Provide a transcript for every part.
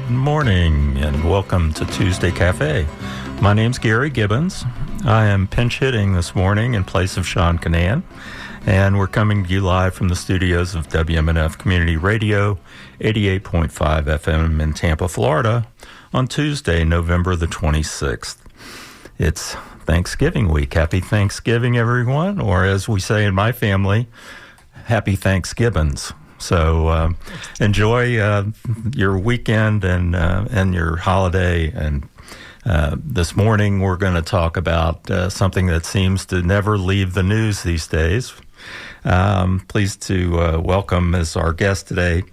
Good morning and welcome to Tuesday Cafe. My name's Gary Gibbons. I am pinch hitting this morning in place of Sean Canan, and we're coming to you live from the studios of WMNF Community Radio, 88.5 FM in Tampa, Florida, on Tuesday, November the 26th. It's Thanksgiving week. Happy Thanksgiving, everyone, or as we say in my family, Happy Thanksgivings. So enjoy your weekend and your holiday. And this morning we're going to talk about something that seems to never leave the news these days. Pleased to welcome as our guest today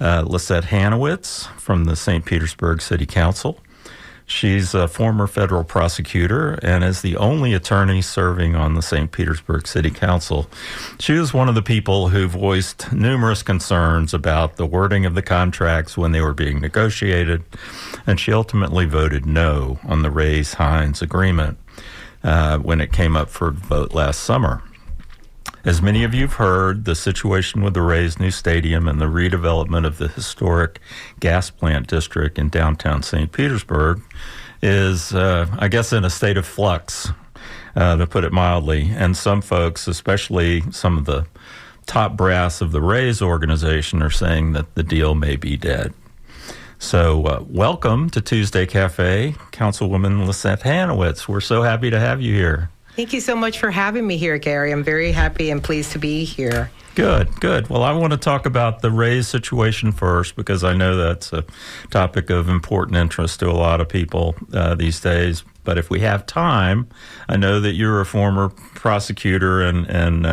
Lisset Hanewicz from the St. Petersburg City Council. She's a former federal prosecutor and is the only attorney serving on the St. Petersburg City Council. She was one of the people who voiced numerous concerns about the wording of the contracts when they were being negotiated, and she ultimately voted no on the Rays-Hines agreement when it came up for vote last summer. As many of you have heard, the situation with the Rays' new stadium and the redevelopment of the historic gas plant district in downtown St. Petersburg is, I guess, in a state of flux, to put it mildly. And some folks, especially some of the top brass of the Rays organization, are saying that the deal may be dead. So welcome to Tuesday Cafe, Councilwoman Lisset Hanewicz. We're so happy to have you here. Thank you so much for having me here, Gary. I'm very happy and pleased to be here. Good. Well, I want to talk about the Rays situation first because I know that's a topic of important interest to a lot of people these days. But if we have time, I know that you're a former prosecutor and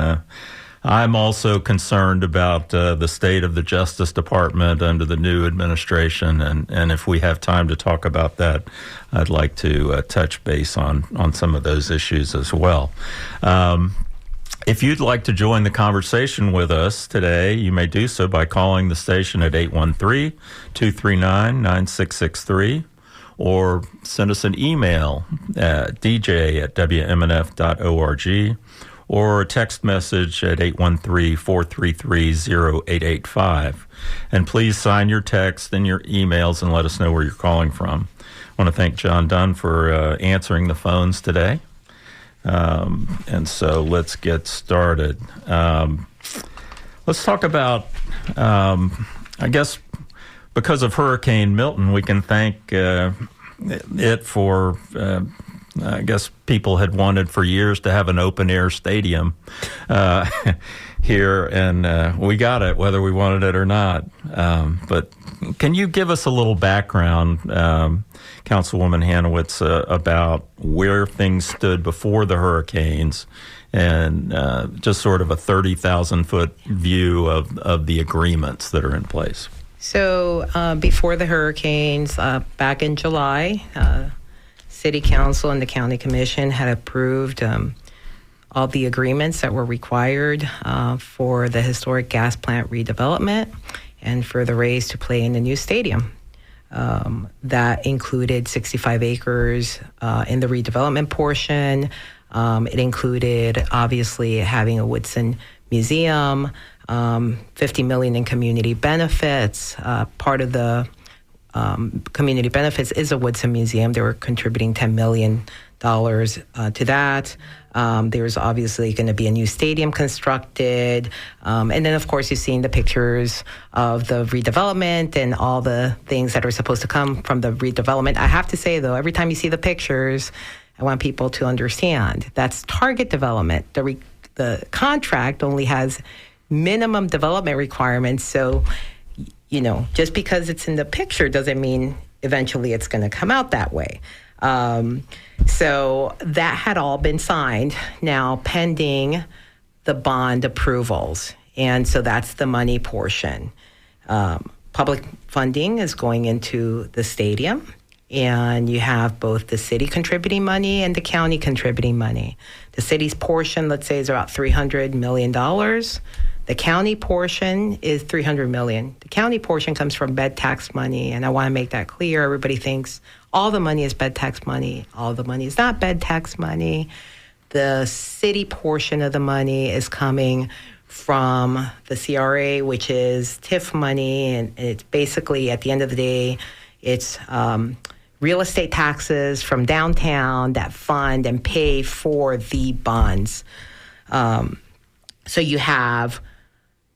I'm also concerned about the state of the Justice Department under the new administration, and if we have time to talk about that, I'd like to touch base on some of those issues as well. If you'd like to join the conversation with us today, you may do so by calling the station at 813-239-9663 or send us an email at dj@wmnf.org or a text message at 813-433-0885. And please sign your text and your emails and let us know where you're calling from. I want to thank John Dunn for answering the phones today. And so let's get started. Let's talk about, I guess, because of Hurricane Milton, we can thank it for... I guess people had wanted for years to have an open-air stadium here, and we got it, whether we wanted it or not. But can you give us a little background, Councilwoman Hanewicz, about where things stood before the hurricanes and just sort of a 30,000-foot view of the agreements that are in place? So before the hurricanes, back in July, City Council and the County Commission had approved all the agreements that were required for the historic gas plant redevelopment and for the Rays to play in the new stadium. That included 65 acres in the redevelopment portion. It included, obviously, having a Woodson Museum, $50 million in community benefits. Part of the community benefits is a Woodson Museum. They were contributing $10 million to that. There's obviously going to be a new stadium constructed. And then, of course, you've seen the pictures of the redevelopment and all the things that are supposed to come from the redevelopment. I have to say, though, every time you see the pictures, I want people to understand that's target development. The contract only has minimum development requirements. So, you know, just because it's in the picture doesn't mean eventually it's going to come out that way. So that had all been signed, now pending the bond approvals. And so that's the money portion. Public funding is going into the stadium, and you have both the city contributing money and the county contributing money. The city's portion, let's say, is about $300 million. The county portion is $300 million. The county portion comes from bed tax money, and I want to make that clear. Everybody thinks all the money is bed tax money. All the money is not bed tax money. The city portion of the money is coming from the CRA, which is TIF money, and it's basically, at the end of the day, It's real estate taxes from downtown that fund and pay for the bonds. So you have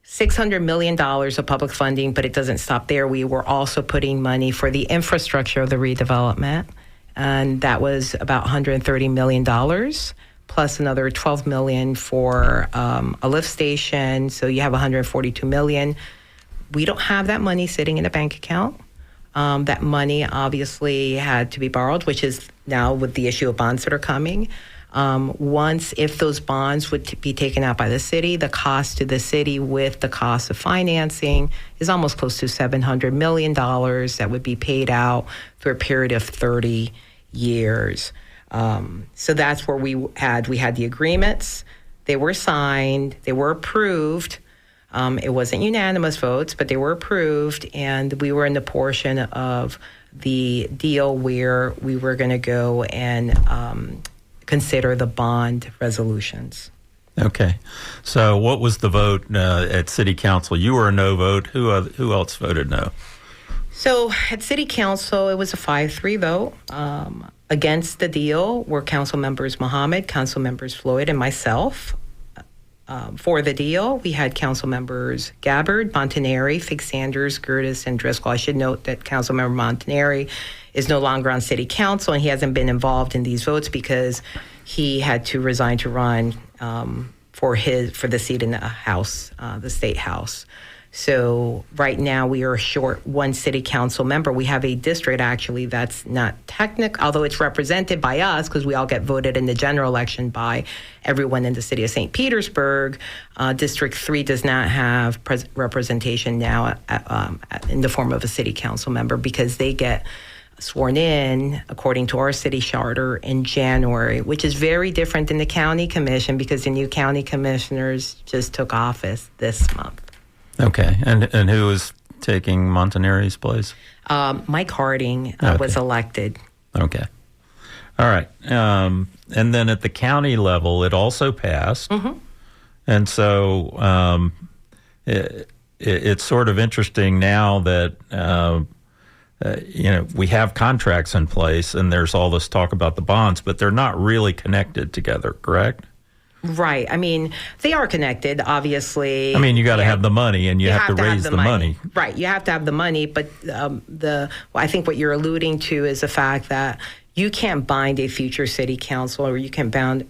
$600 million of public funding, but it doesn't stop there. We were also putting money for the infrastructure of the redevelopment, and that was about $130 million, plus another $12 million for a lift station. So you have $142 million. We don't have that money sitting in a bank account. That money obviously had to be borrowed, which is now with the issue of bonds that are coming. If those bonds would be taken out by the city, the cost to the city with the cost of financing is almost close to $700 million that would be paid out for a period of 30 years. So that's where we had the agreements. They were signed. They were approved. It wasn't unanimous votes, but they were approved, and we were in the portion of the deal where we were going to go and consider the bond resolutions. Okay. So what was the vote at City Council? You were a no vote. Who else voted no? So at City Council, it was a 5-3 vote. Against the deal were Council Members Mohammed, Council Members Floyd, and myself. For the deal, we had Council Members Gabbard, Montanari, Fig Sanders, Gertis, and Driscoll. I should note that Council Member Montanari is no longer on City Council, and he hasn't been involved in these votes because he had to resign to run for the seat in the House, the State House. So right now we are short one City Council member. We have a district actually that's not technical, although it's represented by us because we all get voted in the general election by everyone in the city of St. Petersburg. District 3 does not have representation now in the form of a City Council member because they get sworn in according to our city charter in January, which is very different than the county commission because the new county commissioners just took office this month. Okay, and who is taking Montanari's place? Mike Harding was elected. Okay, all right. And then at the county level, it also passed, and so it's sort of interesting now that we have contracts in place, and there's all this talk about the bonds, but they're not really connected together, correct? Right. I mean, they are connected, obviously. I mean, you got to have the money, and you have to raise the money. Right. You have to have the money, but I think what you're alluding to is the fact that you can't bind a future city council, or you can bound,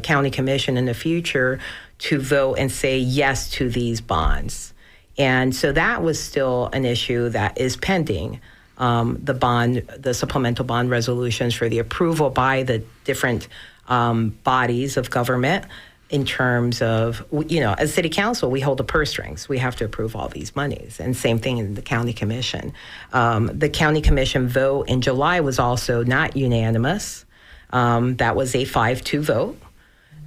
county commission in the future to vote and say yes to these bonds. And so that was still an issue that is pending. The supplemental bond resolutions for the approval by the different bodies of government in terms of, as city council, we hold the purse strings. We have to approve all these monies. And same thing in the county commission. The county commission vote in July was also not unanimous. That was a 5-2 vote.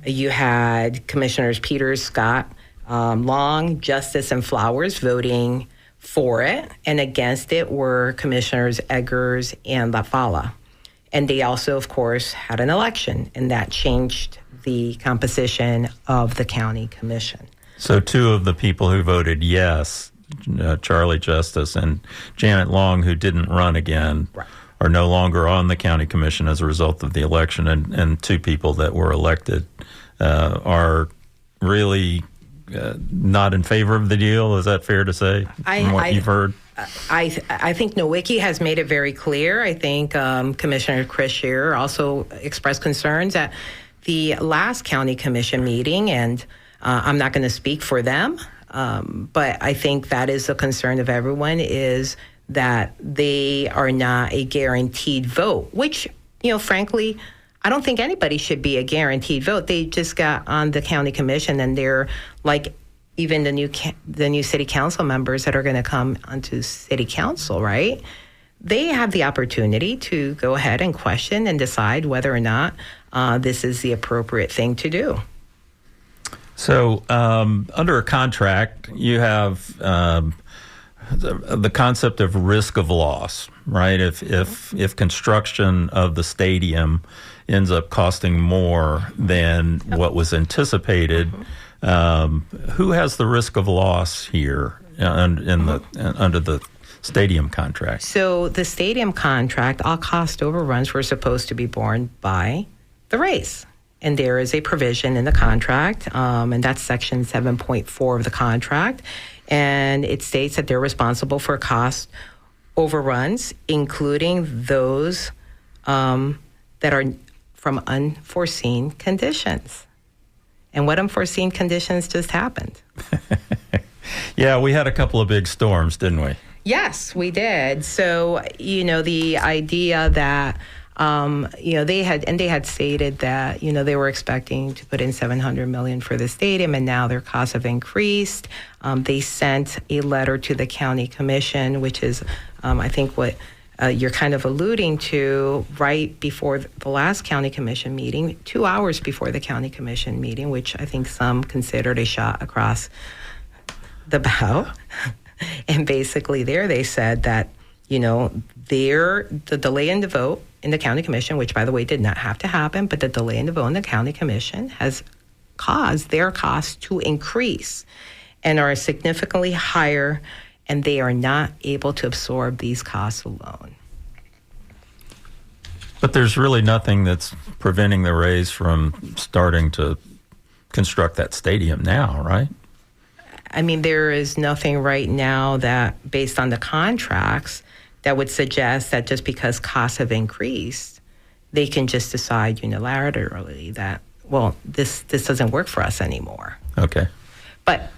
You had Commissioners Peters, Scott, Long, Justice, and Flowers voting for it. And against it were Commissioners Eggers and LaFala. And they also, of course, had an election, and that changed the composition of the county commission. So two of the people who voted yes, Charlie Justice and Janet Long, who didn't run again, are no longer on the county commission as a result of the election, and two people that were elected are really not in favor of the deal. Is that fair to say, from what you've heard? I think Nowicki has made it very clear. I think Commissioner Chris Scheer also expressed concerns at the last county commission meeting, and I'm not going to speak for them, but I think that is a concern of everyone, is that they are not a guaranteed vote, which, frankly, I don't think anybody should be a guaranteed vote. They just got on the county commission, and they're like even the new city council members that are going to come onto city council, right? They have the opportunity to go ahead and question and decide whether or not this is the appropriate thing to do. So under a contract, you have the concept of risk of loss, right? If construction of the stadium ends up costing more than what was anticipated, who has the risk of loss here under the stadium contract? So the stadium contract, all cost overruns were supposed to be borne by the Rays. And there is a provision in the contract, and that's Section 7.4 of the contract. And it states that they're responsible for cost overruns, including those that are from unforeseen conditions. And what unforeseen conditions just happened? Yeah, we had a couple of big storms, didn't we? Yes, we did. So, the idea that, they had stated that, they were expecting to put in $700 million for the stadium, and now their costs have increased. They sent a letter to the county commission, which is, I think, what you're kind of alluding to, right before the last county commission meeting, 2 hours before the county commission meeting, which I think some considered a shot across the bow. And basically there they said that, the delay in the vote in the county commission, which, by the way, did not have to happen, but the delay in the vote in the county commission has caused their costs to increase and are significantly higher, and they are not able to absorb these costs alone. But there's really nothing that's preventing the Rays from starting to construct that stadium now, right? I mean, there is nothing right now that, based on the contracts, that would suggest that just because costs have increased, they can just decide unilaterally that, well, this doesn't work for us anymore. Okay. But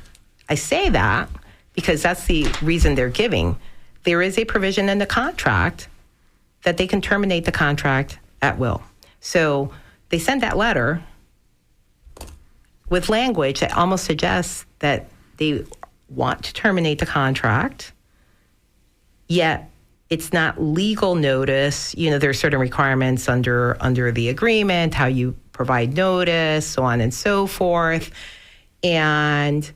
I say that because that's the reason they're giving. There is a provision in the contract that they can terminate the contract at will. So they sent that letter with language that almost suggests that they want to terminate the contract, yet it's not legal notice. There are certain requirements under the agreement, how you provide notice, so on and so forth. And,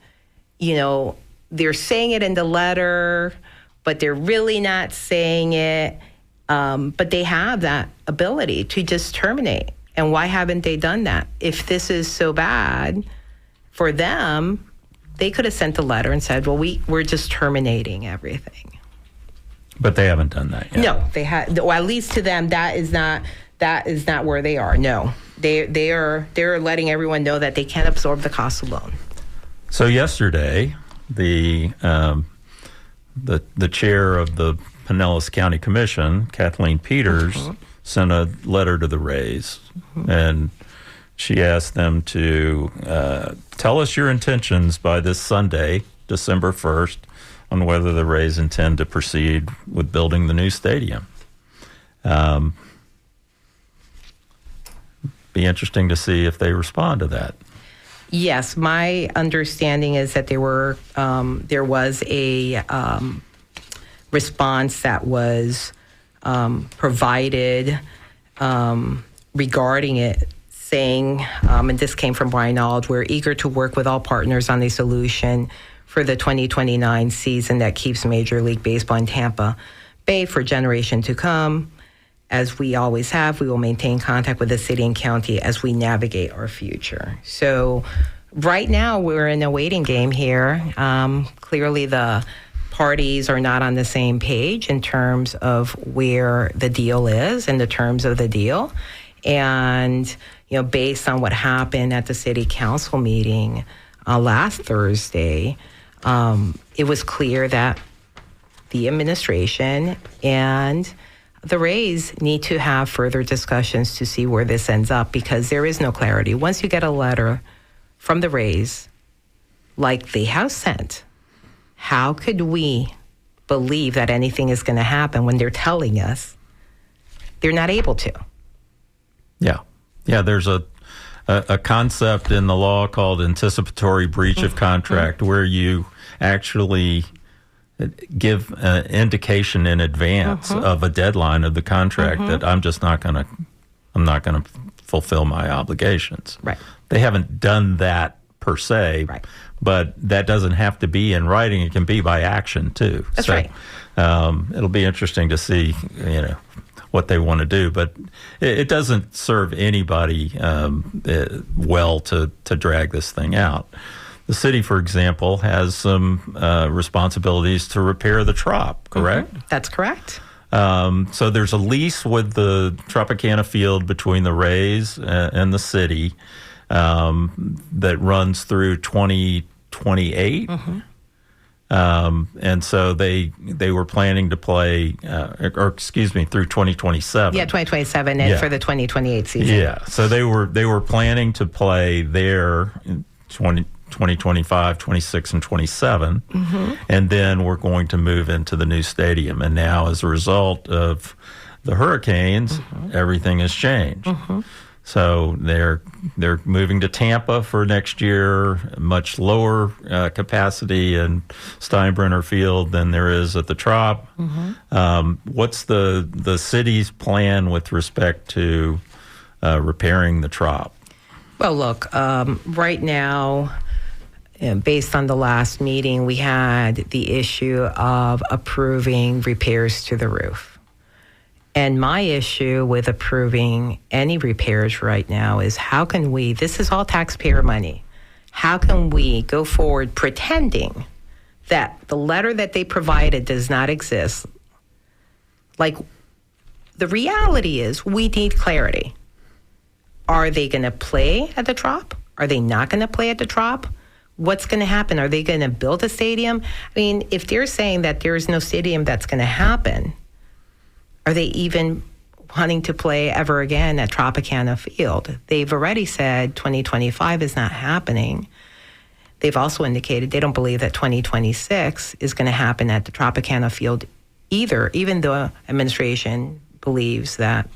they're saying it in the letter, but they're really not saying it. But they have that ability to just terminate. And why haven't they done that? If this is so bad for them, they could have sent a letter and said, well, we're just terminating everything. But they haven't done that yet. No, they had. Well, at least to them, that is not where they are. No, they're letting everyone know that they can't absorb the cost alone. So yesterday, the chair of the Pinellas County Commission, Kathleen Peters, sent a letter to the Rays, and she asked them to tell us your intentions by this Sunday, December 1st, on whether the Rays intend to proceed with building the new stadium. Be interesting to see if they respond to that. Yes, my understanding is that there was a response that was provided regarding it, saying, and this came from Brian Auld, we're eager to work with all partners on a solution for the 2029 season that keeps Major League Baseball in Tampa Bay for generation to come. As we always have, we will maintain contact with the city and county as we navigate our future. So right now we're in a waiting game here. Clearly the parties are not on the same page in terms of where the deal is and the terms of the deal. And, based on what happened at the city council meeting last Thursday, it was clear that the administration and the Rays need to have further discussions to see where this ends up, because there is no clarity. Once you get a letter from the Rays, like the House sent, how could we believe that anything is going to happen when they're telling us they're not able to? Yeah. Yeah, there's a concept in the law called anticipatory breach of contract, where you actually give an indication in advance of a deadline of the contract that I'm not going to fulfill my obligations. Right. They haven't done that per se, right, but that doesn't have to be in writing. It can be by action too. That's right. It'll be interesting to see, what they want to do, but it doesn't serve anybody well to drag this thing out. the city, for example, has some responsibilities to repair the Trop, correct? Mm-hmm. That's correct. So there's a lease with the Tropicana Field between the Rays and the city that runs through 2028. Mm-hmm. And so they were planning to play, through 2027. Yeah, 2027 and for the 2028 season. Yeah, so they were planning to play there in 2025, 26, and 27. Mm-hmm. And then we're going to move into the new stadium. And now, as a result of the hurricanes, mm-hmm. everything has changed. Mm-hmm. So they're moving to Tampa for next year, much lower capacity in Steinbrenner Field than there is at the Trop. Mm-hmm. What's the city's plan with respect to repairing the Trop? Well, look, right now, based on the last meeting, we had the issue of approving repairs to the roof. And my issue with approving any repairs right now is how can we, this is all taxpayer money, how can we go forward pretending that the letter that they provided does not exist? Like, the reality is we need clarity. Are they going to play at the Trop? Are they not going to play at the Trop? What's going to happen? Are they going to build a stadium? I mean, if they're saying that there is no stadium that's going to happen, are they even wanting to play ever again at Tropicana Field? They've already said 2025 is not happening. They've also indicated they don't believe that 2026 is going to happen at the Tropicana Field either, even though administration believes that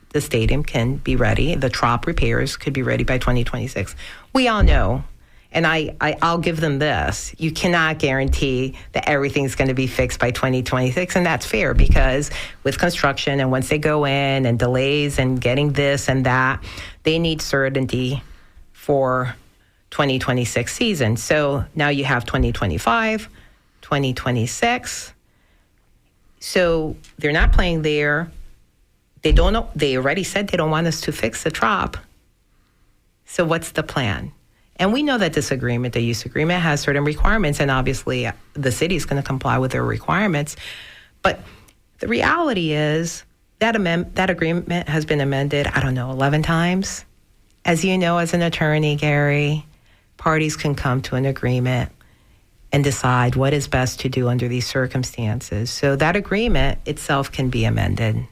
the stadium can be ready. The Trop repairs could be ready by 2026. We all know. And I'll give them this. You cannot guarantee that everything's going to be fixed by 2026. And that's fair because with construction and once they go in and delays and getting this and that, they need certainty for 2026 season. So now you have 2025, 2026. So they're not playing there. They don't know. They already said they don't want us to fix the Trop. So what's the plan? And we know that this agreement, the use agreement, has certain requirements, and obviously the city is going to comply with their requirements. But the reality is that agreement has been amended, 11 times. As you know, as an attorney, Gary, parties can come to an agreement and decide what is best to do under these circumstances. So that agreement itself can be amended.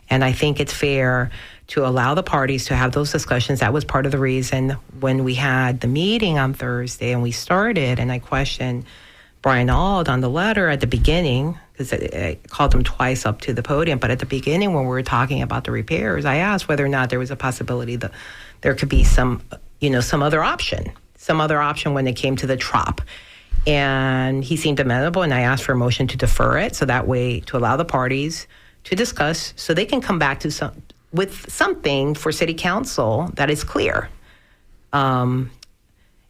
And I think it's fair to allow the parties to have those discussions. That was part of the reason when we had the meeting on Thursday and we started, and I questioned Brian Auld on the letter at the beginning, because I called him twice up to the podium, but at the beginning when we were talking about the repairs, I asked whether or not there was a possibility that there could be some other option when it came to the Trop. And he seemed amenable, and I asked for a motion to defer it, so that way to allow the parties to discuss so they can come back to with something for city council that is clear. And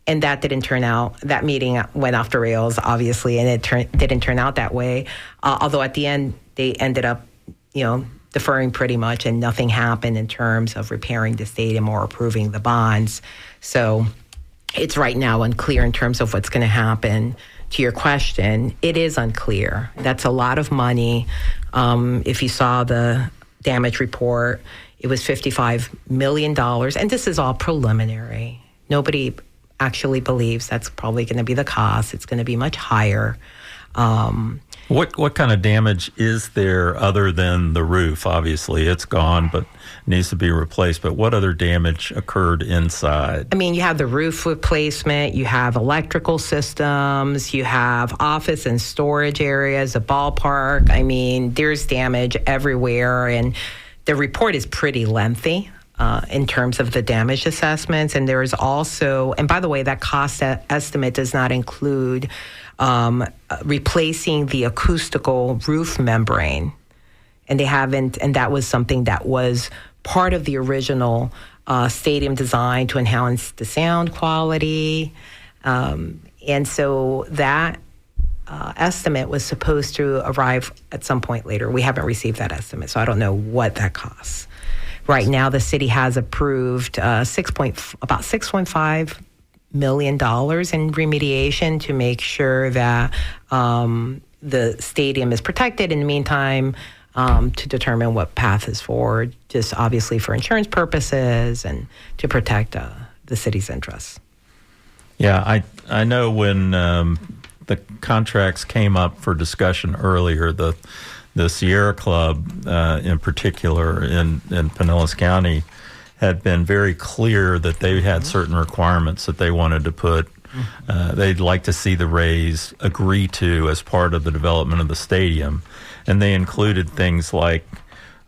that didn't turn out. That meeting went off the rails, obviously, and it didn't turn out that way. Although at the end, they ended up, deferring pretty much, and nothing happened in terms of repairing the stadium or approving the bonds. So it's right now unclear in terms of what's going to happen. To your question, it is unclear. That's a lot of money. If you saw the damage report, it was $55 million. And this is all preliminary. Nobody actually believes that's probably going to be the cost. It's going to be much higher. What kind of damage is there other than the roof? Obviously, it's gone, but needs to be replaced. But what other damage occurred inside? I mean, you have the roof replacement, you have electrical systems, you have office and storage areas, a ballpark. I mean, there's damage everywhere. And the report is pretty lengthy in terms of the damage assessments. And there is also, and by the way, that cost estimate does not include replacing the acoustical roof membrane. And they haven't, and that was something that was part of the original stadium design to enhance the sound quality. And so that estimate was supposed to arrive at some point later. We haven't received that estimate, so I don't know what that costs. Right now, the city has approved about $6.5 million in remediation to make sure that the stadium is protected. In the meantime, to determine what path is forward, just obviously for insurance purposes and to protect the city's interests. Yeah, I know when the contracts came up for discussion earlier, the Sierra Club in particular in Pinellas County had been very clear that they had certain requirements that they wanted to put. They'd like to see the Rays agree to as part of the development of the stadium. And they included things like,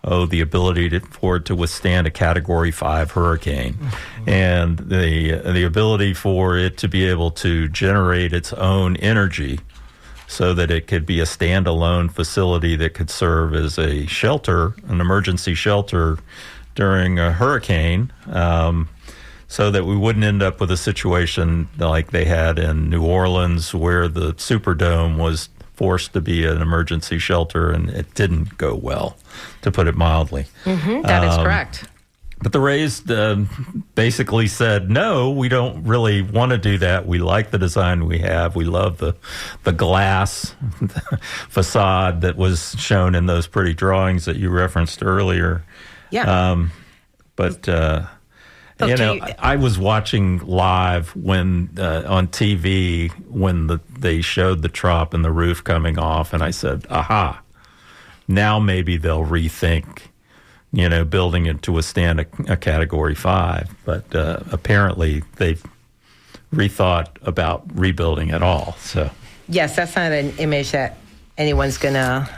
the ability for it to withstand a Category 5 hurricane, and the ability for it to be able to generate its own energy so that it could be a standalone facility that could serve as a shelter, an emergency shelter during a hurricane, so that we wouldn't end up with a situation like they had in New Orleans where the Superdome was forced to be an emergency shelter, and it didn't go well, to put it mildly. That is correct. But the Rays basically said, no, we don't really want to do that. We like the design we have. We love the glass facade that was shown in those pretty drawings that you referenced earlier. Yeah. I was watching live when on TV when they showed the trop and the roof coming off, and I said, aha, now maybe they'll rethink, building it to withstand a Category 5. But apparently they've rethought about rebuilding it all. So yes, that's not an image that anyone's going to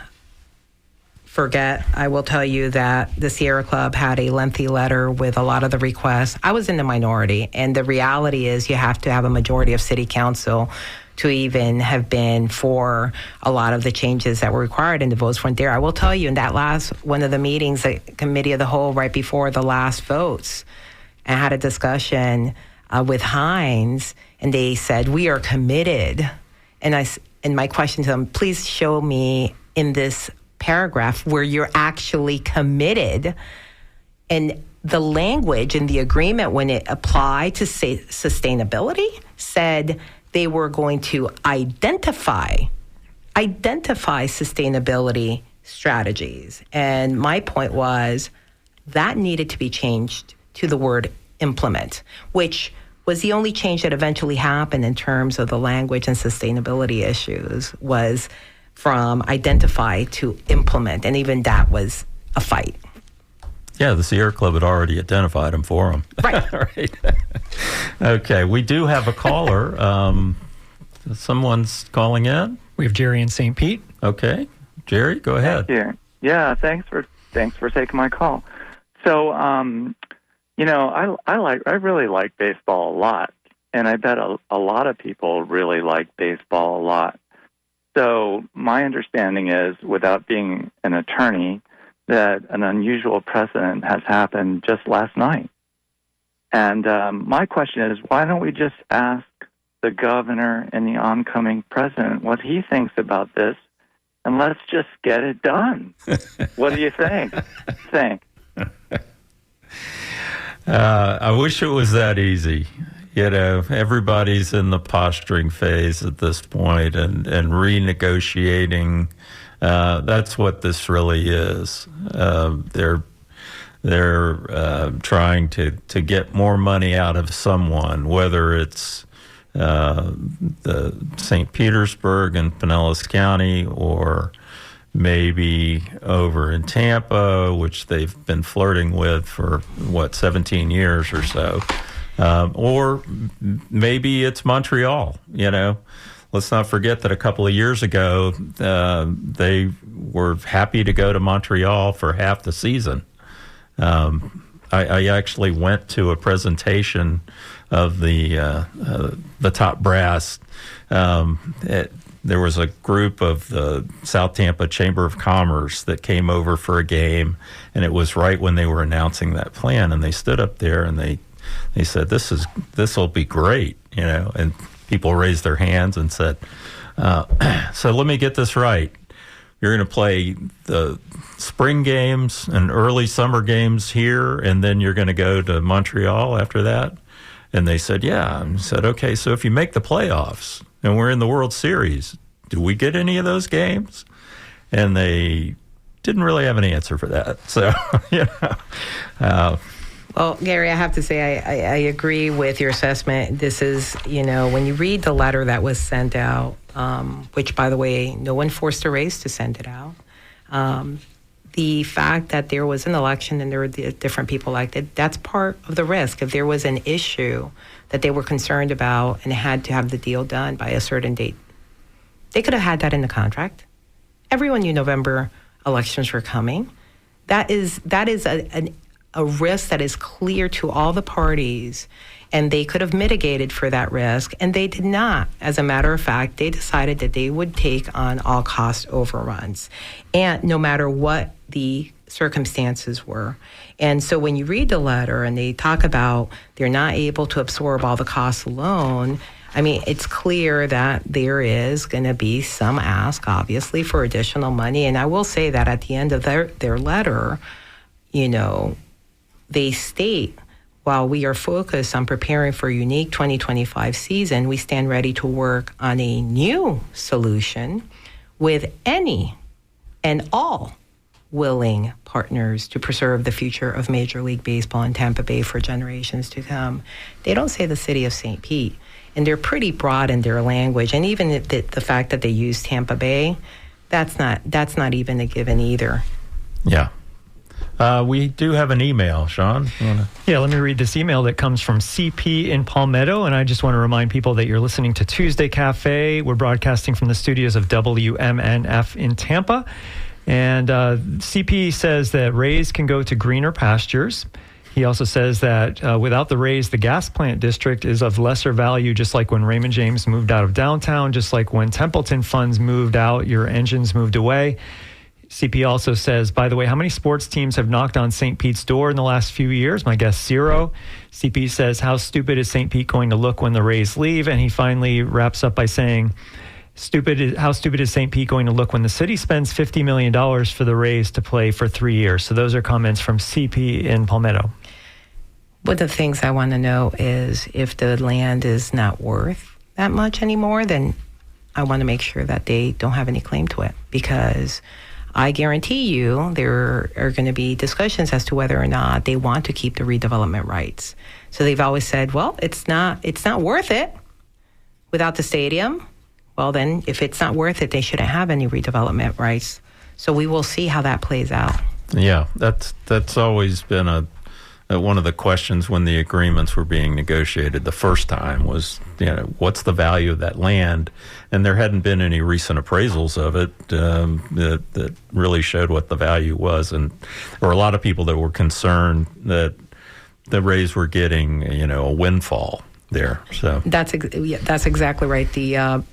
forget. I will tell you that the Sierra Club had a lengthy letter with a lot of the requests. I was in the minority, and the reality is you have to have a majority of city council to even have been for a lot of the changes that were required in the votes for there. I will tell you, in that last one of the meetings, the committee of the whole, right before the last votes, I had a discussion with Hines, and they said, we are committed. And my question to them, please show me in this paragraph where you're actually committed. And the language in the agreement, when it applied to say sustainability, said they were going to identify sustainability strategies. And my point was that needed to be changed to the word implement, which was the only change that eventually happened in terms of the language and sustainability issues, was from identify to implement, and even that was a fight. Yeah, the Sierra Club had already identified them for them. Right. Right. Okay, we do have a caller. Someone's calling in. We have Jerry in St. Pete. Okay, Jerry, go ahead. Thank you. Yeah, thanks for taking my call. So, I really like baseball a lot, and I bet a lot of people really like baseball a lot. So my understanding is, without being an attorney, that an unusual precedent has happened just last night. And my question is, why don't we just ask the governor and the oncoming president what he thinks about this, and let's just get it done? What do you think? I wish it was that easy. Everybody's in the posturing phase at this point, and renegotiating. That's what this really is. They're trying to get more money out of someone, whether it's the St. Petersburg and Pinellas County, or maybe over in Tampa, which they've been flirting with for 17 years or so. Or maybe it's Montreal. Let's not forget that a couple of years ago, they were happy to go to Montreal for half the season. I actually went to a presentation of the top brass. There was a group of the South Tampa Chamber of Commerce that came over for a game, and it was right when they were announcing that plan. And they stood up there and they said, "This will be great," And people raised their hands and said, "So let me get this right. You're going to play the spring games and early summer games here, and then you're going to go to Montreal after that?" And they said, yeah. And I said, okay, so if you make the playoffs and we're in the World Series, do we get any of those games? And they didn't really have an answer for that. So, Well, Gary, I have to say I agree with your assessment. This is, when you read the letter that was sent out, which, by the way, no one forced the Rays to send it out. The fact that there was an election and there were different people elected, that's part of the risk. If there was an issue that they were concerned about and had to have the deal done by a certain date, they could have had that in the contract. Everyone knew November elections were coming. That is a risk that is clear to all the parties, and they could have mitigated for that risk, and they did not. As a matter of fact, they decided that they would take on all cost overruns, and no matter what the circumstances were. And so when you read the letter and they talk about they're not able to absorb all the costs alone, I mean, it's clear that there is going to be some ask, obviously, for additional money. And I will say that at the end of their letter, they state, while we are focused on preparing for a unique 2025 season, we stand ready to work on a new solution with any and all willing partners to preserve the future of Major League Baseball in Tampa Bay for generations to come. They don't say the city of St. Pete, and they're pretty broad in their language. And even the fact that they use Tampa Bay, that's not even a given either. Yeah. We do have an email, Sean. Yeah, let me read this email that comes from CP in Palmetto, and I just want to remind people that you're listening to Tuesday Cafe. We're broadcasting from the studios of WMNF in Tampa, and CP says that Rays can go to greener pastures. He also says that without the Rays, the gas plant district is of lesser value, just like when Raymond James moved out of downtown, just like when Templeton funds moved out, your engines moved away. CP also says, by the way, how many sports teams have knocked on St. Pete's door in the last few years? My guess, 0. CP says, how stupid is St. Pete going to look when the Rays leave? And he finally wraps up by saying, how stupid is St. Pete going to look when the city spends $50 million for the Rays to play for 3 years? So those are comments from CP in Palmetto. One of the things I want to know is if the land is not worth that much anymore, then I want to make sure that they don't have any claim to it, because I guarantee you there are going to be discussions as to whether or not they want to keep the redevelopment rights. So they've always said, well, it's not worth it without the stadium. Well, then if it's not worth it, they shouldn't have any redevelopment rights. So we will see how that plays out. Yeah, that's always been one of the questions when the agreements were being negotiated the first time was, what's the value of that land? And there hadn't been any recent appraisals of it that really showed what the value was. And there were a lot of people that were concerned that the Rays were getting, a windfall there. So that's exactly right. The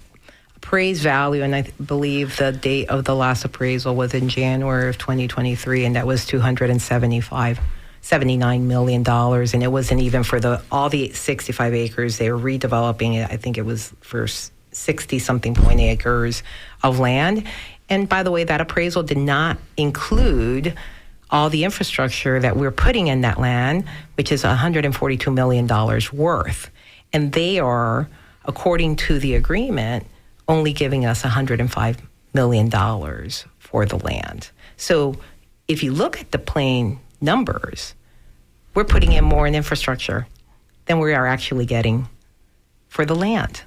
appraised value, and I believe the date of the last appraisal was in January of 2023, and that was $79 million, and it wasn't even for all the 65 acres. They were redeveloping it. I think it was for 60-something point acres of land. And by the way, that appraisal did not include all the infrastructure that we're putting in that land, which is $142 million worth. And they are, according to the agreement, only giving us $105 million for the land. So if you look at the plain numbers, we're putting in more in infrastructure than we are actually getting for the land.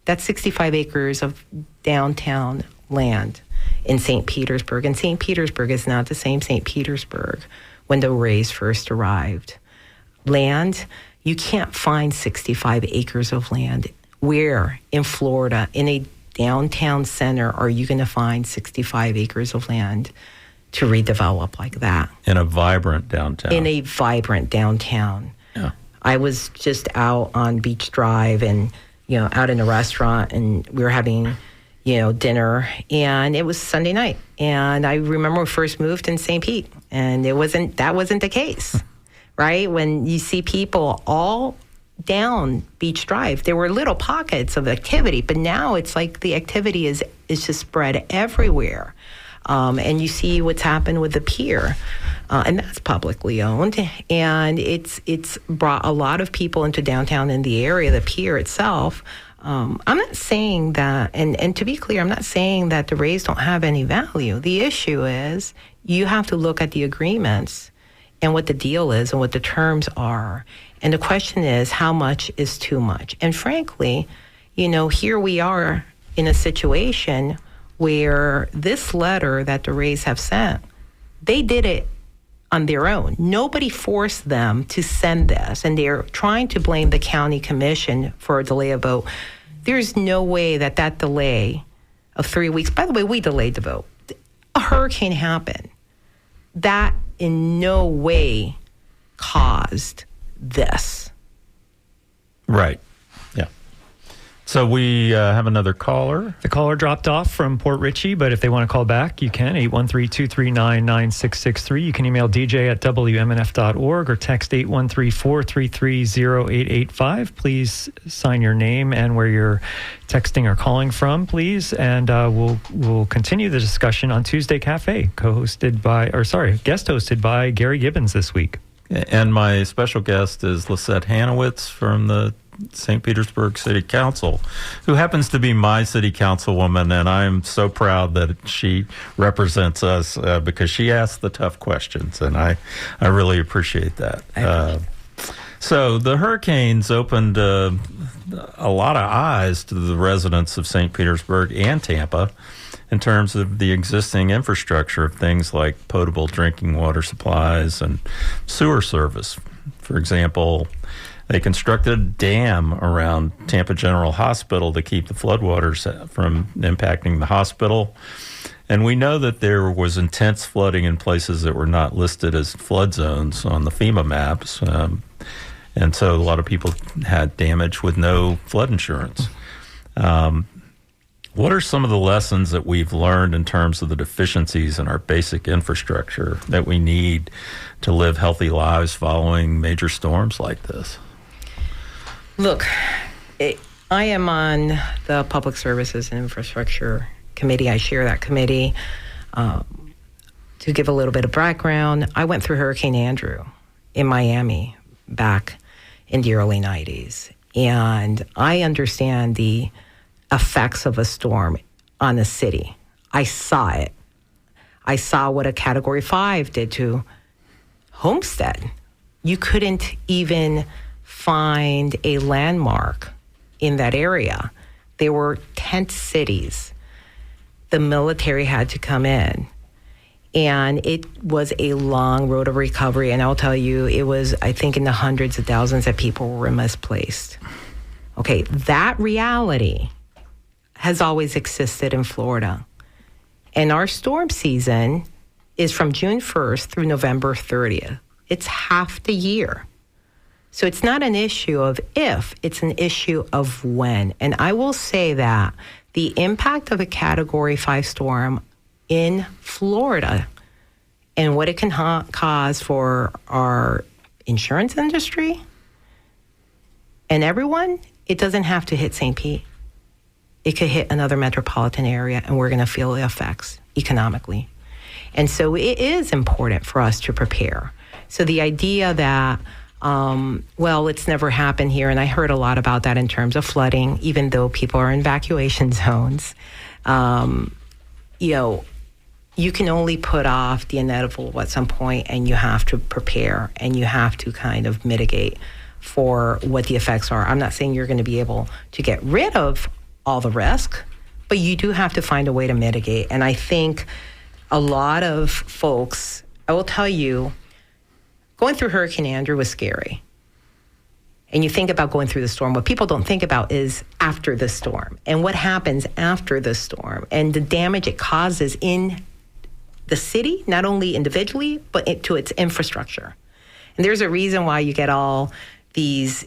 That's 65 acres of downtown land in St. Petersburg. And St. Petersburg is not the same St. Petersburg when the Rays first arrived. Land, you can't find 65 acres of land. Where in Florida, in a downtown center, are you going to find 65 acres of land to redevelop like that? In a vibrant downtown. In a vibrant downtown. Yeah. I was just out on Beach Drive and, out in a restaurant, and we were having, dinner, and it was Sunday night. And I remember we first moved in St. Pete, and that wasn't the case, right? When you see people all down Beach Drive, there were little pockets of activity, but now it's like the activity is just spread everywhere. And you see what's happened with the pier. And that's publicly owned. And it's brought a lot of people into downtown in the area, the pier itself. I'm not saying that, and to be clear, I'm not saying that the Rays don't have any value. The issue is you have to look at the agreements and what the deal is and what the terms are. And the question is, how much is too much? And frankly, here we are in a situation where this letter that the Rays have sent, they did it on their own. Nobody forced them to send this, and they're trying to blame the county commission for a delay of vote. There's no way that delay of 3 weeks, by the way, we delayed the vote. A hurricane happened. That in no way caused this. Right. Yeah. So we have another caller. The caller dropped off from Port Richey, but if they want to call back, you can, 813-239-9663. You can email dj@wmnf.org or text 813-433-0885. Please sign your name and where you're texting or calling from, please, and we'll continue the discussion on Tuesday Cafe, guest hosted by Gary Gibbons this week. And my special guest is Lisset Hanewicz from the St. Petersburg City Council, who happens to be my city councilwoman, and I'm so proud that she represents us because she asks the tough questions, and I really appreciate that. So the hurricanes opened a lot of eyes to the residents of St. Petersburg and Tampa in terms of the existing infrastructure of things like potable drinking water supplies and sewer service. For example, they constructed a dam around Tampa General Hospital to keep the floodwaters from impacting the hospital. And we know that there was intense flooding in places that were not listed as flood zones on the FEMA maps. And so a lot of people had damage with no flood insurance. What are some of the lessons that we've learned in terms of the deficiencies in our basic infrastructure that we need to live healthy lives following major storms like this? Look, I am on the Public Services and Infrastructure Committee. I share that committee. To give a little bit of background, I went through Hurricane Andrew in Miami back in the early 90s. And I understand the effects of a storm on the city. I saw it. I saw what a Category 5 did to Homestead. You couldn't even find a landmark in that area. There were tent cities. The military had to come in. And it was a long road of recovery. And I'll tell you, it was, I think, in the hundreds of thousands of people were misplaced. Okay, that reality has always existed in Florida. And our storm season is from June 1st through November 30th. It's half the year. So it's not an issue of if, it's an issue of when. And I will say that the impact of a Category 5 storm in Florida and what it can cause for our insurance industry and everyone, it doesn't have to hit St. Pete. It could hit another metropolitan area, and we're going to feel the effects economically. And so it is important for us to prepare. So the idea that, it's never happened here, and I heard a lot about that in terms of flooding, even though people are in evacuation zones. You can only put off the inevitable at some point, and you have to prepare, and you have to kind of mitigate for what the effects are. I'm not saying you're going to be able to get rid of all the risk, but you do have to find a way to mitigate. And I think a lot of folks, I will tell you, going through Hurricane Andrew was scary. And you think about going through the storm. What people don't think about is after the storm and what happens after the storm and the damage it causes in the city, not only individually, but to its infrastructure. And there's a reason why you get all these,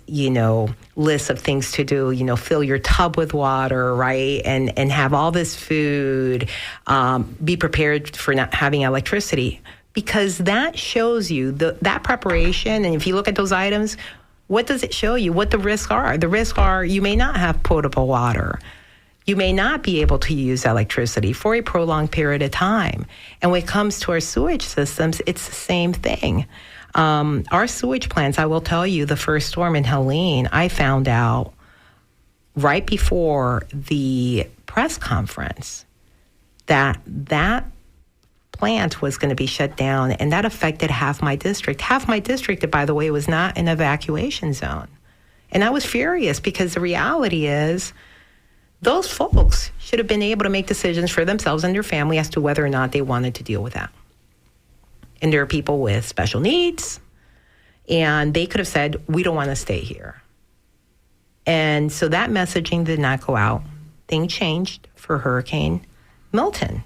lists of things to do, fill your tub with water, right? And have all this food, be prepared for not having electricity, because that shows you that preparation. And if you look at those items, what does it show you? What the risks are? The risks are you may not have potable water. you may not be able to use electricity for a prolonged period of time. And when it comes to our sewage systems, it's the same thing. Our sewage plants, I will tell you, the first storm in Helene, I found out right before the press conference that plant was going to be shut down, and that affected half my district. Half my district, by the way, was not an evacuation zone. And I was furious because the reality is those folks should have been able to make decisions for themselves and their family as to whether or not they wanted to deal with that. And there are people with special needs, and they could have said, we don't want to stay here. And so that messaging did not go out. Things changed for Hurricane Milton.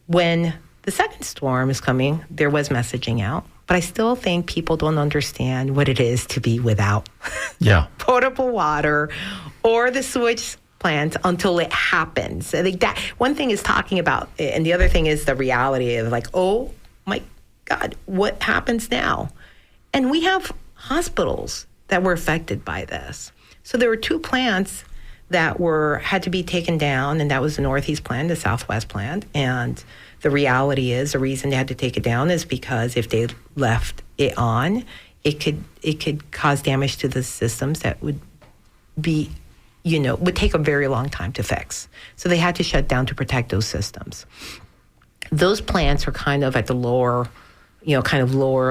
When the second storm is coming, there was messaging out. But I still think people don't understand what it is to be without potable water or the sewage plant until it happens. I think that one thing is talking about, and the other thing is the reality of like, oh my God, what happens now? And we have hospitals that were affected by this. So there were two plants that had to be taken down, and that was the Northeast plant, the Southwest plant, and the reality is the reason they had to take it down is because if they left it on, it could cause damage to the systems that would be, would take a very long time to fix. So they had to shut down to protect those systems. Those plants are kind of at the lower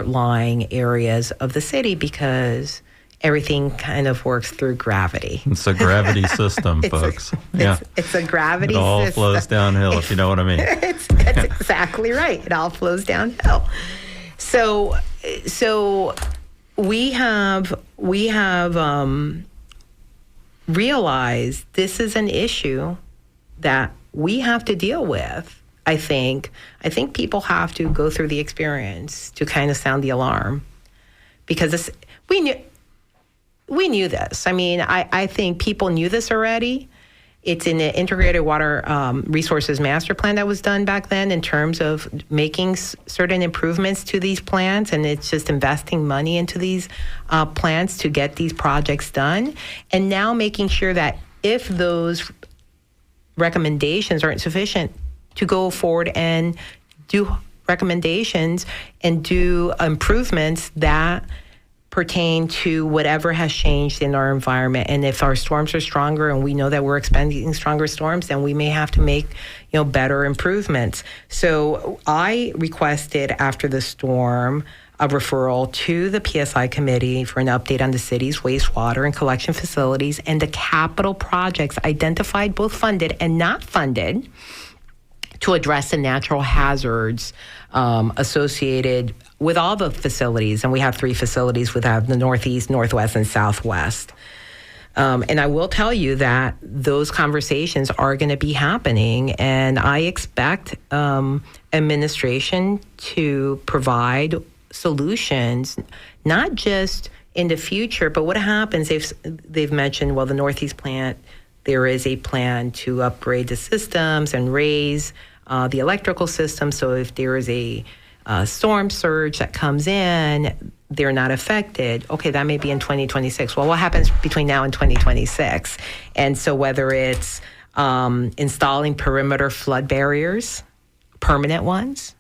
lying areas of the city because everything kind of works through gravity. It's a gravity system, folks. It's a gravity system. It all flows downhill, if you know what I mean. That's exactly right. It all flows downhill. So we have realized this is an issue that we have to deal with. I think people have to go through the experience to kind of sound the alarm, because we knew this. I mean, I think people knew this already. It's in the Integrated Water Resources Master Plan that was done back then in terms of making certain improvements to these plants, and it's just investing money into these plants to get these projects done. And now making sure that if those recommendations aren't sufficient, to go forward and do recommendations and do improvements that pertain to whatever has changed in our environment. And if our storms are stronger and we know that we're expecting stronger storms, then we may have to make, better improvements. So I requested after the storm a referral to the PSI committee for an update on the city's wastewater and collection facilities and the capital projects identified, both funded and not funded, to address the natural hazards associated with all the facilities. And we have 3 facilities. We have the Northeast, Northwest, and Southwest. And I will tell you that those conversations are going to be happening. And I expect administration to provide solutions, not just in the future, but what happens if they've mentioned, well, the Northeast plant, there is a plan to upgrade the systems and raise the electrical system. So if there is a storm surge that comes in, they're not affected. Okay, that may be in 2026. Well, what happens between now and 2026? And so whether it's installing perimeter flood barriers, permanent ones,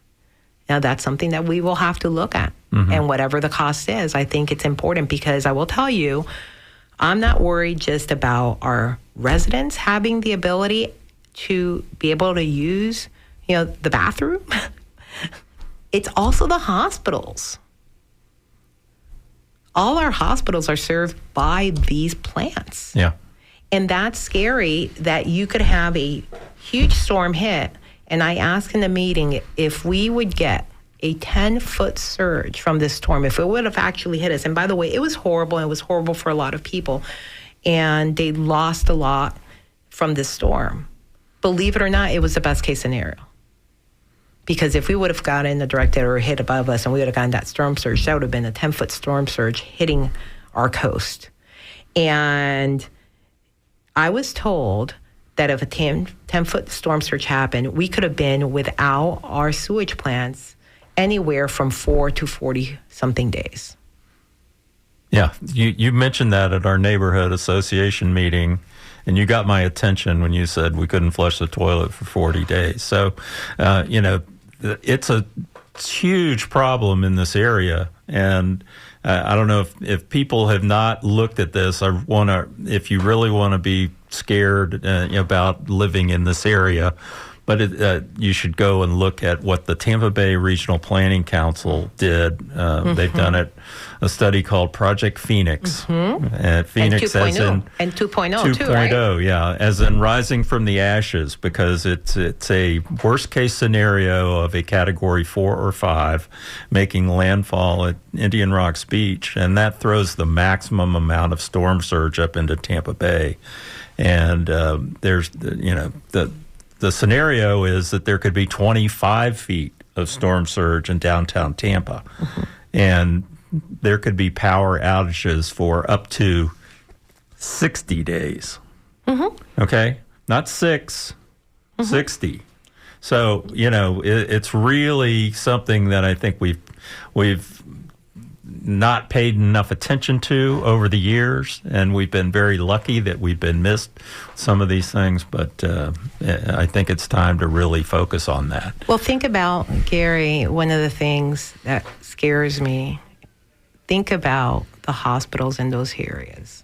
now that's something that we will have to look at. Mm-hmm. And whatever the cost is, I think it's important, because I will tell you, I'm not worried just about our residents having the ability to be able to use, the bathroom. It's also the hospitals. All our hospitals are served by these plants. Yeah. And that's scary that you could have a huge storm hit. And I asked in the meeting if we would get a 10-foot surge from this storm, if it would have actually hit us. And by the way, it was horrible. It was horrible for a lot of people. And they lost a lot from this storm. Believe it or not, it was the best case scenario. Because if we would have gotten a direct hit or hit above us and we would have gotten that storm surge, that would have been a 10-foot storm surge hitting our coast. And I was told that if a 10-foot storm surge happened, we could have been without our sewage plants anywhere from 4 to 40-something days. Yeah, you mentioned that at our neighborhood association meeting, And you got my attention when you said we couldn't flush the toilet for 40 days. So, it's a huge problem in this area. And I don't know if people have not looked at this. If you really want to be scared about living in this area, but you should go and look at what the Tampa Bay Regional Planning Council did. They've done a study called Project Phoenix. Phoenix and 2.0, as in and 2.0 too, 2.0, right? yeah, as in rising from the ashes, because it's a worst case scenario of a Category 4 or 5 making landfall at Indian Rocks Beach, and that throws the maximum amount of storm surge up into Tampa Bay. And there's the scenario is that there could be 25 feet of storm surge in downtown Tampa, and there could be power outages for up to 60 days. Okay? Not 60. So, it's really something that I think we've not paid enough attention to over the years, and we've been very lucky that we've been missed some of these things, but I think it's time to really focus on that. Well, think about, Gary, one of the things that scares me, think about the hospitals in those areas.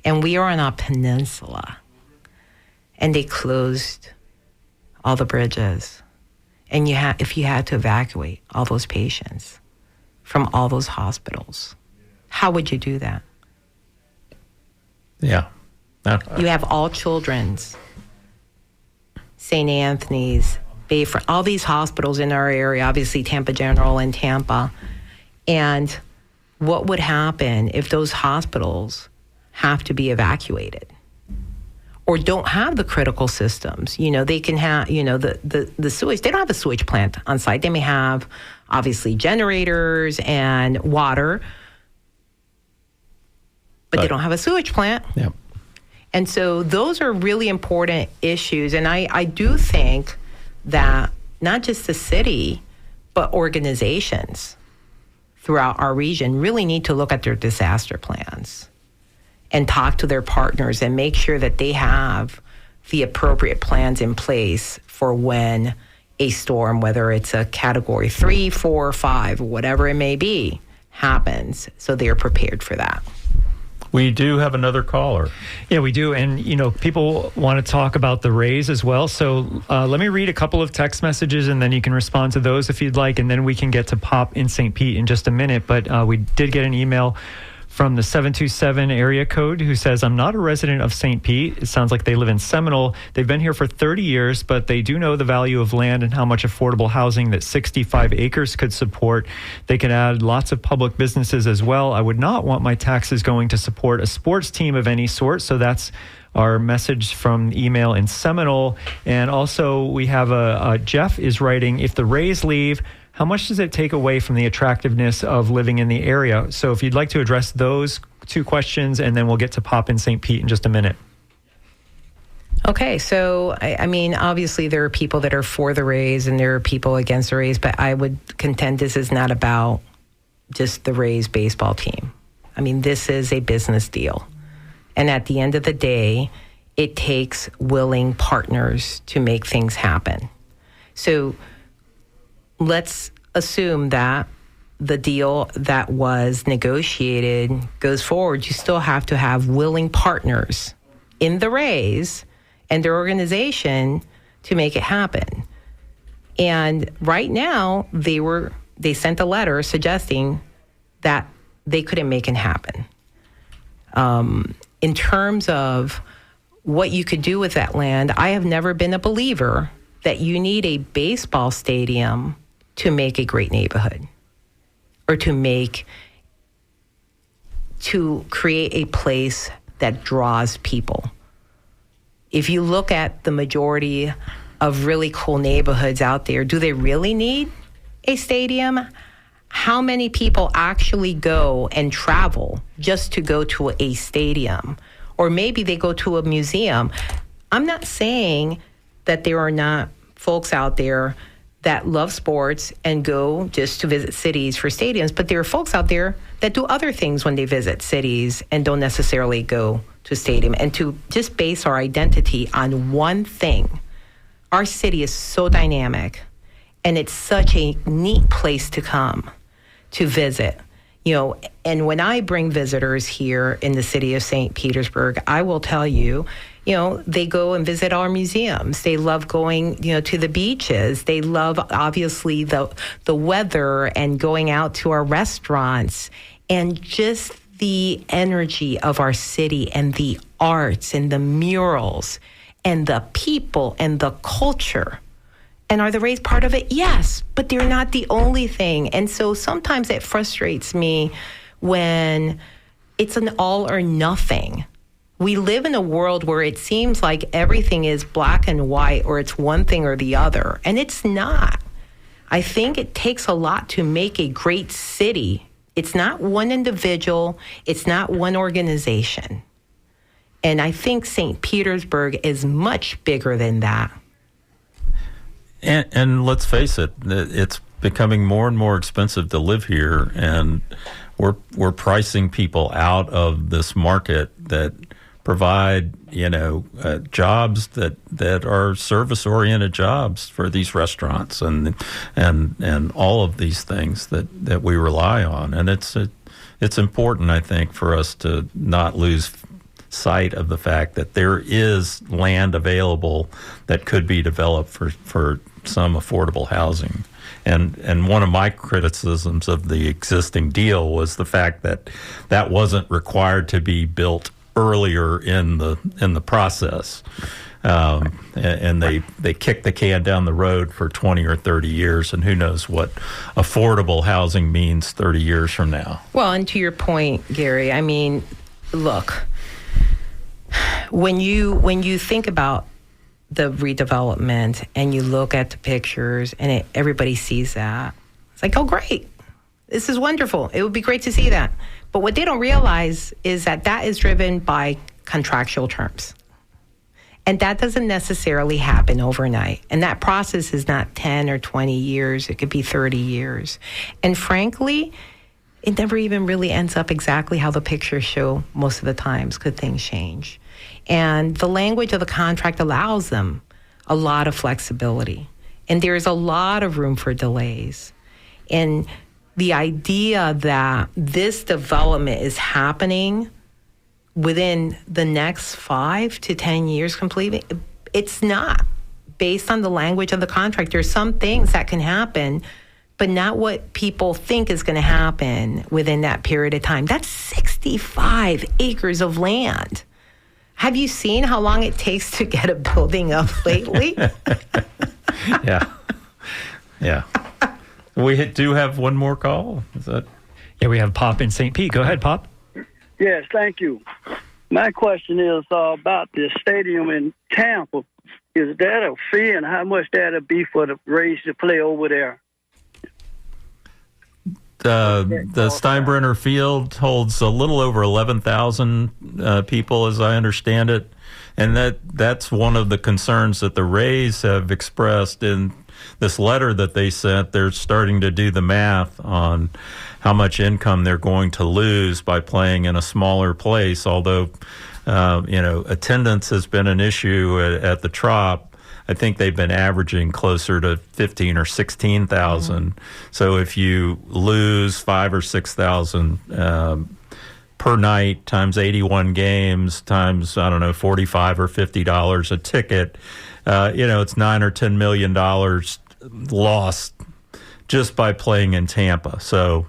And we are on a peninsula, and they closed all the bridges. And if you had to evacuate all those patients from all those hospitals, how would you do that? Yeah. You have all children's, St. Anthony's, Bayfront, all these hospitals in our area, obviously Tampa General and Tampa. And what would happen if those hospitals have to be evacuated or don't have the critical systems? They can have, the sewage. They don't have a sewage plant on site. They may have, obviously, generators and water, but they don't have a sewage plant. Yep. And so those are really important issues. And I do think that not just the city, but organizations throughout our region really need to look at their disaster plans and talk to their partners and make sure that they have the appropriate plans in place for when a storm, whether it's a Category 3, 4, 5, whatever it may be, happens, so they're prepared for that. We do have another caller. Yeah, we do. And, people want to talk about the Rays as well. So let me read a couple of text messages, and then you can respond to those if you'd like. And then we can get to Pop in St. Pete in just a minute. But we did get an email from the 727 area code who says, I'm not a resident of St. Pete. It sounds like they live in Seminole. They've been here for 30 years, but they do know the value of land and how much affordable housing that 65 acres could support. They could add lots of public businesses as well. I would not want my taxes going to support a sports team of any sort. So that's our message from email in Seminole. And also we have Jeff is writing, if the Rays leave, how much does it take away from the attractiveness of living in the area? So if you'd like to address those two questions, and then we'll get to Pop in St. Pete in just a minute. Okay, so, I mean, obviously there are people that are for the Rays and there are people against the Rays, but I would contend this is not about just the Rays baseball team. I mean, this is a business deal. And at the end of the day, it takes willing partners to make things happen. So let's assume that the deal that was negotiated goes forward. You still have to have willing partners in the Rays and their organization to make it happen. And right now, they sent a letter suggesting that they couldn't make it happen. In terms of what you could do with that land, I have never been a believer that you need a baseball stadium to make a great neighborhood or to create a place that draws people. If you look at the majority of really cool neighborhoods out there, do they really need a stadium? How many people actually go and travel just to go to a stadium? Or maybe they go to a museum. I'm not saying that there are not folks out there that love sports and go just to visit cities for stadiums, but there are folks out there that do other things when they visit cities and don't necessarily go to a stadium and to just base our identity on one thing. Our city is so dynamic, and it's such a neat place to come to visit. And when I bring visitors here in the city of St. Petersburg, I will tell you, they go and visit our museums. They love going, to the beaches. They love, obviously, the weather and going out to our restaurants and just the energy of our city and the arts and the murals and the people and the culture. And are the Rays part of it? Yes, but they're not the only thing. And so sometimes it frustrates me when it's an all or nothing. We live in a world where it seems like everything is black and white, or it's one thing or the other. And it's not. I think it takes a lot to make a great city. It's not one individual. It's not one organization. And I think St. Petersburg is much bigger than that. And let's face it, it's becoming more and more expensive to live here, and we're pricing people out of this market that provide jobs that are service-oriented jobs for these restaurants and all of these things that we rely on. And it's important, I think, for us to not lose sight of the fact that there is land available that could be developed for some affordable housing. And one of my criticisms of the existing deal was the fact that wasn't required to be built earlier in the process. And they kicked the can down the road for 20 or 30 years, and who knows what affordable housing means 30 years from now. Well, and to your point, Gary, I mean, look, when you think about the redevelopment and you look at the pictures and everybody sees that, it's like, oh, great. This is wonderful. It would be great to see that. But what they don't realize is that is driven by contractual terms. And that doesn't necessarily happen overnight. And that process is not 10 or 20 years. It could be 30 years. And frankly, it never even really ends up exactly how the pictures show most of the times, because things change. And the language of the contract allows them a lot of flexibility. And there's a lot of room for delays. And the idea that this development is happening within the next 5 to 10 years completely, it's not. Based on the language of the contract, there's some things that can happen, but not what people think is going to happen within that period of time. That's 65 acres of land. Have you seen how long it takes to get a building up lately? Yeah. We do have one more call. Is that? Yeah, we have Pop in St. Pete. Go ahead, Pop. Yes, thank you. My question is about the stadium in Tampa. Is that a fee, and how much that'll be for the Rays to play over there? The Steinbrenner Field holds a little over 11,000 people, as I understand it, and that's one of the concerns that the Rays have expressed in this letter that they sent. They're starting to do the math on how much income they're going to lose by playing in a smaller place. Although, attendance has been an issue at the Trop. I think they've been averaging closer to 15 or 16,000. So if you lose 5 or 6,000 per night times 81 games times, $45 or $50 a ticket, it's $9 or $10 million lost just by playing in Tampa. So,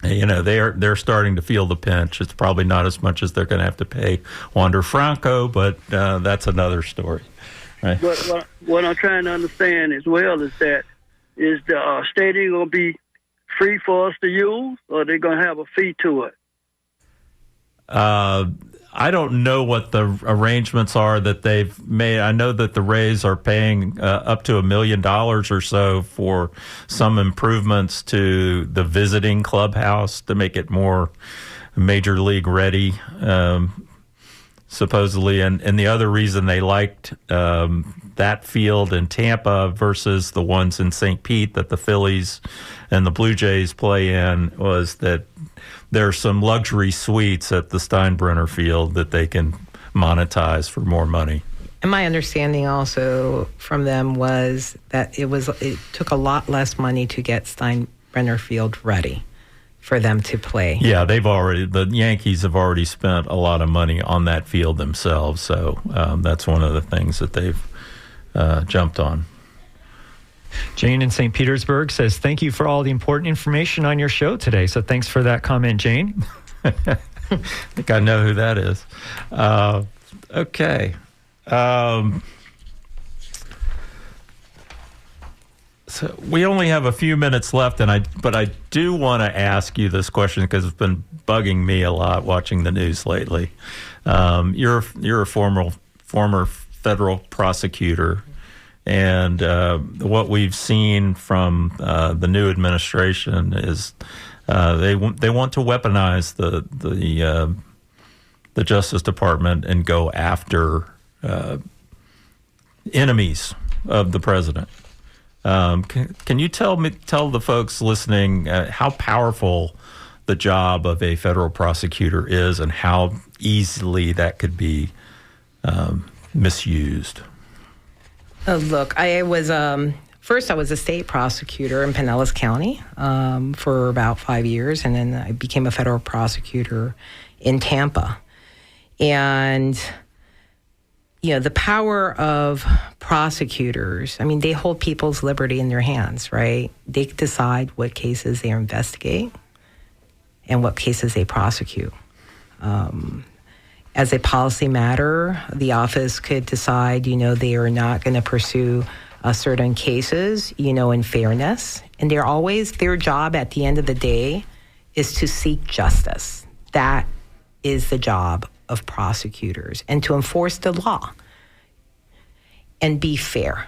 they're starting to feel the pinch. It's probably not as much as they're going to have to pay Wander Franco, but that's another story. Right. But what I'm trying to understand as well is that is the stadium going to be free for us to use, or are they going to have a fee to it? I don't know what the arrangements are that they've made. I know that the Rays are paying up to $1 million or so for some improvements to the visiting clubhouse to make it more major league ready, supposedly. And the other reason they liked that field in Tampa versus the ones in St. Pete that the Phillies and the Blue Jays play in was that there's some luxury suites at the Steinbrenner Field that they can monetize for more money. And my understanding also from them was that it took a lot less money to get Steinbrenner Field ready for them to play. Yeah, the Yankees have already spent a lot of money on that field themselves, so that's one of the things that they've jumped on. Jane in St. Petersburg says, thank you for all the important information on your show today. So thanks for that comment, Jane. I think I know who that is. Okay. So we only have a few minutes left, but I do want to ask you this question because it's been bugging me a lot watching the news lately. You're a former federal prosecutor, and what we've seen from the new administration is they want to weaponize the Justice Department and go after enemies of the president. Can you tell the folks listening how powerful the job of a federal prosecutor is and how easily that could be misused? Look, I was first I was a state prosecutor in Pinellas County for about 5 years, and then I became a federal prosecutor in Tampa. And the power of prosecutors, I mean, they hold people's liberty in their hands, right? They decide what cases they investigate and what cases they prosecute. As a policy matter, the office could decide, they are not going to pursue certain cases, in fairness. And their job at the end of the day is to seek justice. That is the job of prosecutors, and to enforce the law and be fair.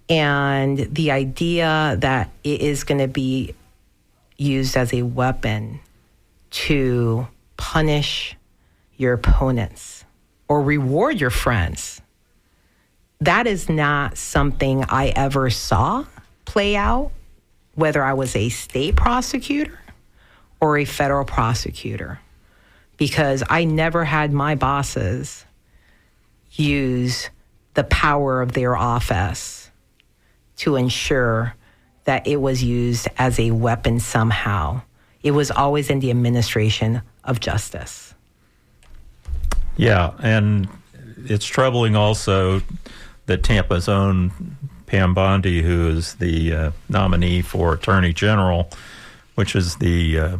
And the idea that it is going to be used as a weapon to punish your opponents or reward your friends, that is not something I ever saw play out, whether I was a state prosecutor or a federal prosecutor, because I never had my bosses use the power of their office to ensure that it was used as a weapon somehow. It was always in the administration of justice. Yeah, and it's troubling also that Tampa's own Pam Bondi, who is the nominee for Attorney General, which is the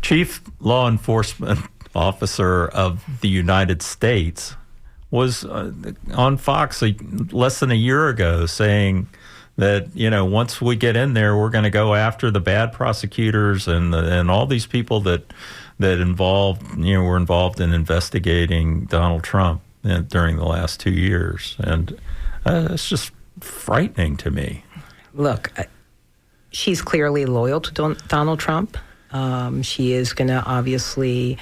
Chief Law Enforcement Officer of the United States, was on Fox less than a year ago saying that, once we get in there, we're going to go after the bad prosecutors and all these people that were involved in investigating Donald Trump during the last 2 years. And it's just frightening to me. Look, she's clearly loyal to Donald Trump. She is going to obviously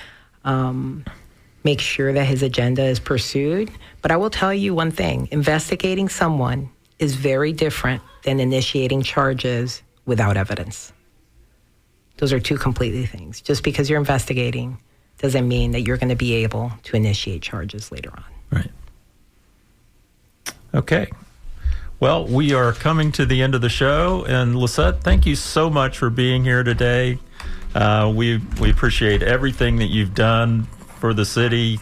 make sure that his agenda is pursued. But I will tell you one thing. Investigating someone is very different than initiating charges without evidence. Those are two completely things. Just because you're investigating doesn't mean that you're going to be able to initiate charges later on. Right. Okay. Well, we are coming to the end of the show. And Lisset, thank you so much for being here today. We appreciate everything that you've done for the city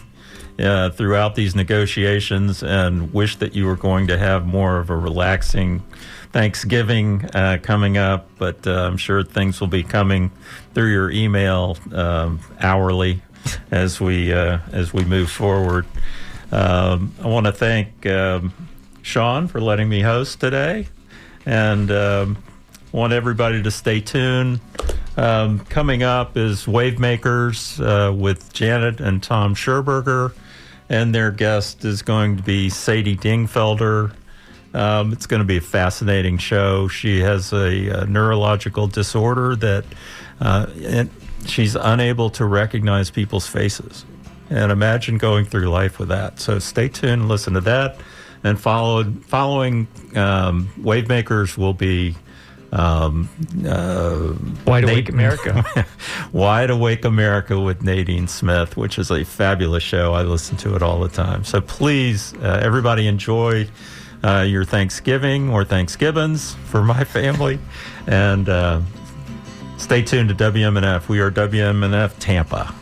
throughout these negotiations, and wish that you were going to have more of a relaxing Thanksgiving coming up. But I'm sure things will be coming through your email hourly as we move forward. I want to thank Sean for letting me host today, and want everybody to stay tuned. Coming up is Wavemakers with Janet and Tom Scherberger, and their guest is going to be Sadie Dingfelder. It's going to be a fascinating show. She has a neurological disorder that and she's unable to recognize people's faces. And imagine going through life with that. So stay tuned and listen to that. And following Wavemakers will be Wide Awake America. Wide Awake America with Nadine Smith, which is a fabulous show. I listen to it all the time. So please, everybody enjoy your Thanksgiving or Thanksgivings for my family. And stay tuned to WMNF. We are WMNF Tampa.